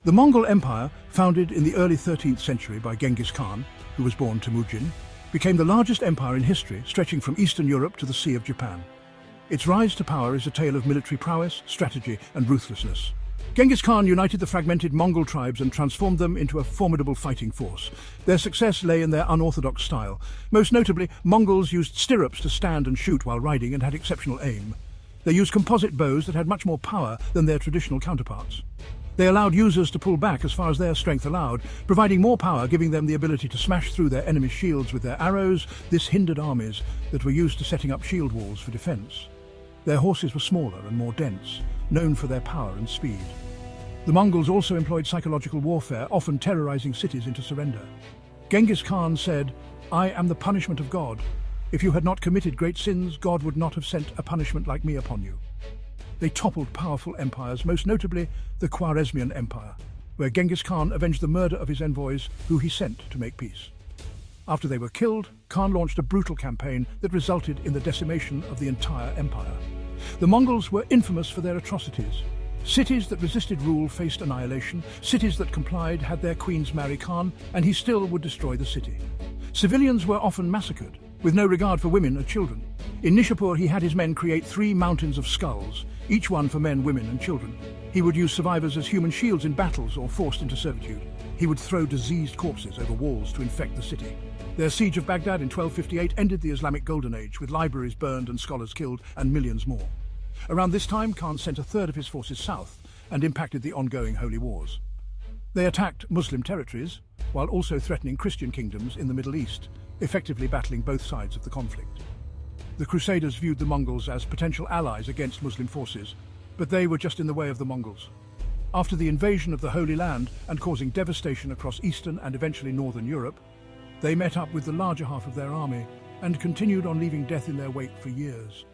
The Mongol Empire, founded in the early 13th century by Genghis Khan, who was born Temujin, became the largest empire in history, stretching from Eastern Europe to the Sea of Japan. Its rise to power is a tale of military prowess, strategy, and ruthlessness. Genghis Khan united the fragmented Mongol tribes and transformed them into a formidable fighting force. Their success lay in their unorthodox style. Most notably, Mongols used stirrups to stand and shoot while riding and had exceptional aim. They used composite bows that had much more power than their traditional counterparts. They allowed users to pull back as far as their strength allowed, providing more power, giving them the ability to smash through their enemies' shields with their arrows. This hindered armies that were used to setting up shield walls for defense. Their horses were smaller and more dense, known for their power and speed. The Mongols also employed psychological warfare, often terrorizing cities into surrender. Genghis Khan said, "I am the punishment of God. If you had not committed great sins, God would not have sent a punishment like me upon you." They toppled powerful empires, most notably the Khwarezmian Empire, where Genghis Khan avenged the murder of his envoys, who he sent to make peace. After they were killed, Khan launched a brutal campaign that resulted in the decimation of the entire empire. The Mongols were infamous for their atrocities. Cities that resisted rule faced annihilation. Cities that complied had their queens marry Khan, and he still would destroy the city. Civilians were often massacred, with no regard for women or children. In Nishapur, he had his men create 3 mountains of skulls, each one for men, women, and children. He would use survivors as human shields in battles or forced into servitude. He would throw diseased corpses over walls to infect the city. Their siege of Baghdad in 1258 ended the Islamic Golden Age, with libraries burned and scholars killed, and millions more. Around this time, Khan sent a third of his forces south and impacted the ongoing holy wars. They attacked Muslim territories, while also threatening Christian kingdoms in the Middle East, effectively battling both sides of the conflict. The Crusaders viewed the Mongols as potential allies against Muslim forces, but they were just in the way of the Mongols. After the invasion of the Holy Land and causing devastation across Eastern and eventually Northern Europe, they met up with the larger half of their army and continued on, leaving death in their wake for years.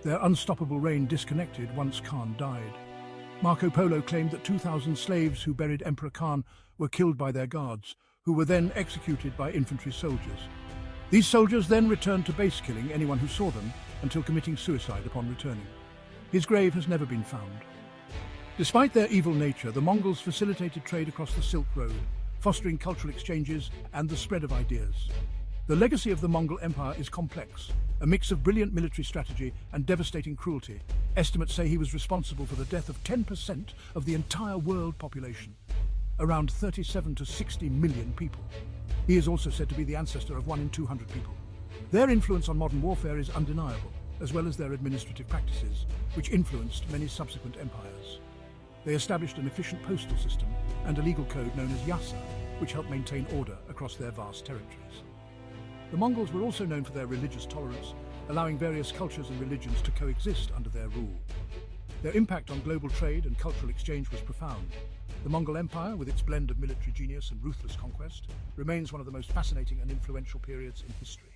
Their unstoppable reign disconnected once Khan died. Marco Polo claimed that 2,000 slaves who buried Emperor Khan were killed by their guards, who were then executed by infantry soldiers. These soldiers then returned to base, killing anyone who saw them until committing suicide upon returning. His grave has never been found. Despite their evil nature, the Mongols facilitated trade across the Silk Road, fostering cultural exchanges and the spread of ideas. The legacy of the Mongol Empire is complex, a mix of brilliant military strategy and devastating cruelty. Estimates say he was responsible for the death of 10% of the entire world population, around 37 to 60 million people. He is also said to be the ancestor of 1 in 200 people. Their influence on modern warfare is undeniable, as well as their administrative practices, which influenced many subsequent empires. They established an efficient postal system and a legal code known as yasa, which helped maintain order across their vast territories. The Mongols were also known for their religious tolerance, allowing various cultures and religions to coexist under their rule. Their impact on global trade and cultural exchange was profound. The Mongol Empire, with its blend of military genius and ruthless conquest, remains one of the most fascinating and influential periods in history.